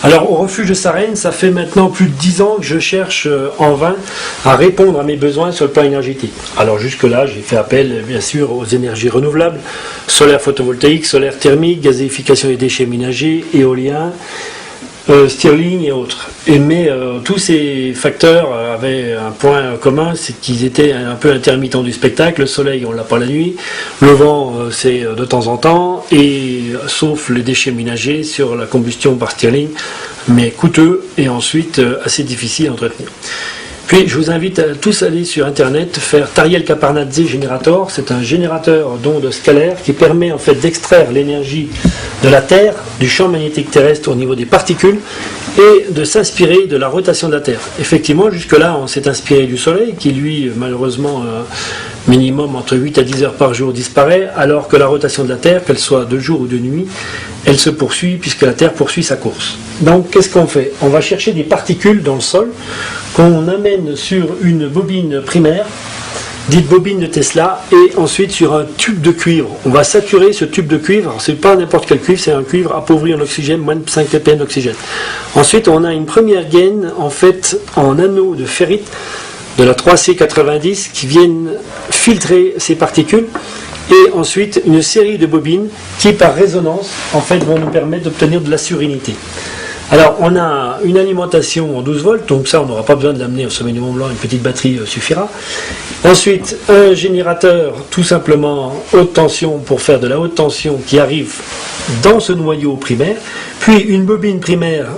Alors au refuge de Sarenne, ça fait maintenant plus de 10 ans que je cherche en vain à répondre à mes besoins sur le plan énergétique. Alors jusque-là, j'ai fait appel bien sûr aux énergies renouvelables, solaire photovoltaïque, solaire thermique, gazéification des déchets ménagers, éolien, Stirling et autres. Mais tous ces facteurs avaient un point commun, c'est qu'ils étaient un peu intermittents du spectacle. Le soleil, on l'a pas la nuit. Le vent, c'est de temps en temps. Et sauf les déchets ménagers sur la combustion par Stirling, mais coûteux et ensuite assez difficile à entretenir. Puis je vous invite à tous aller sur internet faire Tariel Caparnadze Generator. C'est un générateur d'ondes scalaires qui permet en fait d'extraire l'énergie de la Terre, du champ magnétique terrestre au niveau des particules et de s'inspirer de la rotation de la Terre. Effectivement, jusque-là, on s'est inspiré du Soleil qui lui, malheureusement, minimum entre 8 à 10 heures par jour disparaît, alors que la rotation de la Terre, qu'elle soit de jour ou de nuit, elle se poursuit puisque la Terre poursuit sa course. Donc qu'est-ce qu'on fait? On va chercher des particules dans le sol qu'on amène sur une bobine primaire, dite bobine de Tesla, et ensuite sur un tube de cuivre. On va saturer ce tube de cuivre. Alors, c'est pas n'importe quel cuivre, c'est un cuivre appauvri en oxygène, moins de 5 ppm d'oxygène. Ensuite, on a une première gaine en fait en anneau de ferrite de la 3C90 qui viennent filtrer ces particules, et ensuite une série de bobines qui par résonance en fait vont nous permettre d'obtenir de la surinité. Alors on a une alimentation en 12 volts, donc ça on n'aura pas besoin de l'amener au sommet du Mont Blanc, une petite batterie suffira. Ensuite un générateur tout simplement haute tension pour faire de la haute tension qui arrive dans ce noyau primaire, puis une bobine primaire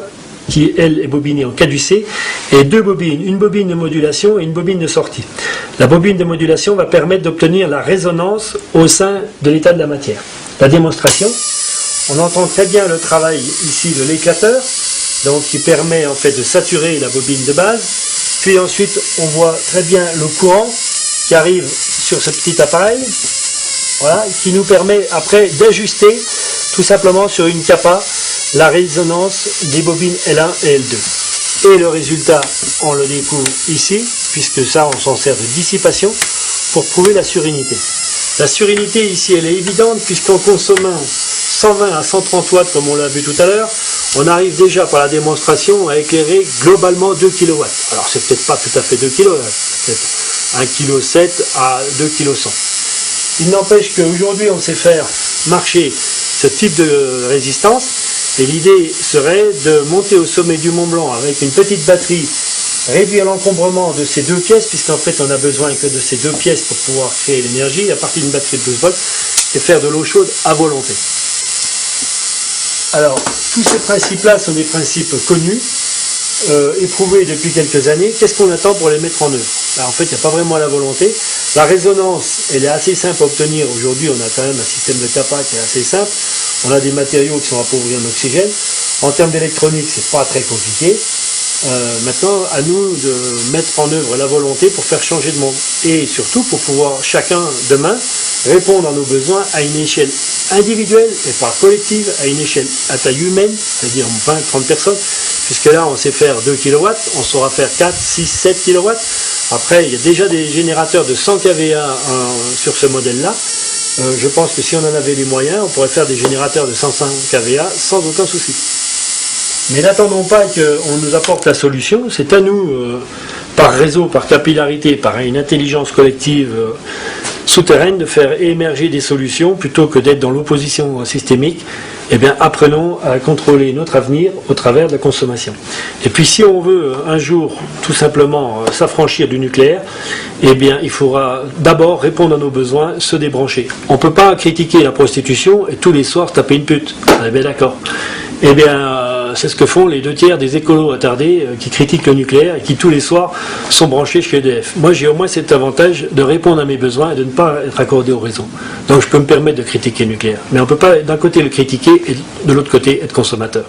qui elle est bobinée en caducée, et deux bobines, une bobine de modulation et une bobine de sortie. La bobine de modulation va permettre d'obtenir la résonance au sein de l'état de la matière. La démonstration, on entend très bien le travail ici de l'éclateur, donc qui permet en fait de saturer la bobine de base, puis ensuite on voit très bien le courant qui arrive sur ce petit appareil, voilà, qui nous permet après d'ajuster tout simplement sur une capa la résonance des bobines L1 et L2. Et le résultat, on le découvre ici, puisque ça, on s'en sert de dissipation pour prouver la surinité. La surinité ici, elle est évidente, puisqu'en consommant 120 à 130 watts, comme on l'a vu tout à l'heure, on arrive déjà par la démonstration à éclairer globalement 2 kW. Alors, c'est peut-être pas tout à fait 2 kW, peut-être 1,7 kg à 2,1 kg. Il n'empêche qu'aujourd'hui, on sait faire marcher ce type de résistance. Et l'idée serait de monter au sommet du Mont Blanc avec une petite batterie, réduire l'encombrement de ces deux pièces, puisqu'en fait on n'a besoin que de ces deux pièces pour pouvoir créer l'énergie à partir d'une batterie de 12 volts, et faire de l'eau chaude à volonté. Alors, tous ces principes-là sont des principes connus, éprouvés depuis quelques années. Qu'est-ce qu'on attend pour les mettre en œuvre? Alors, en fait, il n'y a pas vraiment la volonté. La résonance, elle est assez simple à obtenir. Aujourd'hui, on a quand même un système de capa qui est assez simple. On a des matériaux qui sont appauvris en oxygène. En termes d'électronique, c'est pas très compliqué. Maintenant, à nous de mettre en œuvre la volonté pour faire changer de monde. Et surtout, pour pouvoir chacun, demain, répondre à nos besoins à une échelle individuelle et pas collective, à une échelle à taille humaine, c'est-à-dire 20-30 personnes, puisque là, on sait faire 2 kW, on saura faire 4, 6, 7 kW. Après, il y a déjà des générateurs de 100 kVA sur ce modèle-là. Je pense que si on en avait les moyens, on pourrait faire des générateurs de 105 kVA sans aucun souci. Mais n'attendons pas qu'on nous apporte la solution, c'est à nous, par réseau, par capillarité, par une intelligence collective souterraine, de faire émerger des solutions plutôt que d'être dans l'opposition systémique. Eh bien, apprenons à contrôler notre avenir au travers de la consommation. Et puis, si on veut un jour tout simplement s'affranchir du nucléaire, eh bien, il faudra d'abord répondre à nos besoins, se débrancher. On ne peut pas critiquer la prostitution et tous les soirs taper une pute. On est bien d'accord. Eh bien, c'est ce que font les 2/3 des écolos attardés qui critiquent le nucléaire et qui tous les soirs sont branchés chez EDF. Moi, j'ai au moins cet avantage de répondre à mes besoins et de ne pas être accordé au réseau. Donc, je peux me permettre de critiquer le nucléaire. Mais on ne peut pas d'un côté le critiquer et de l'autre côté être consommateur.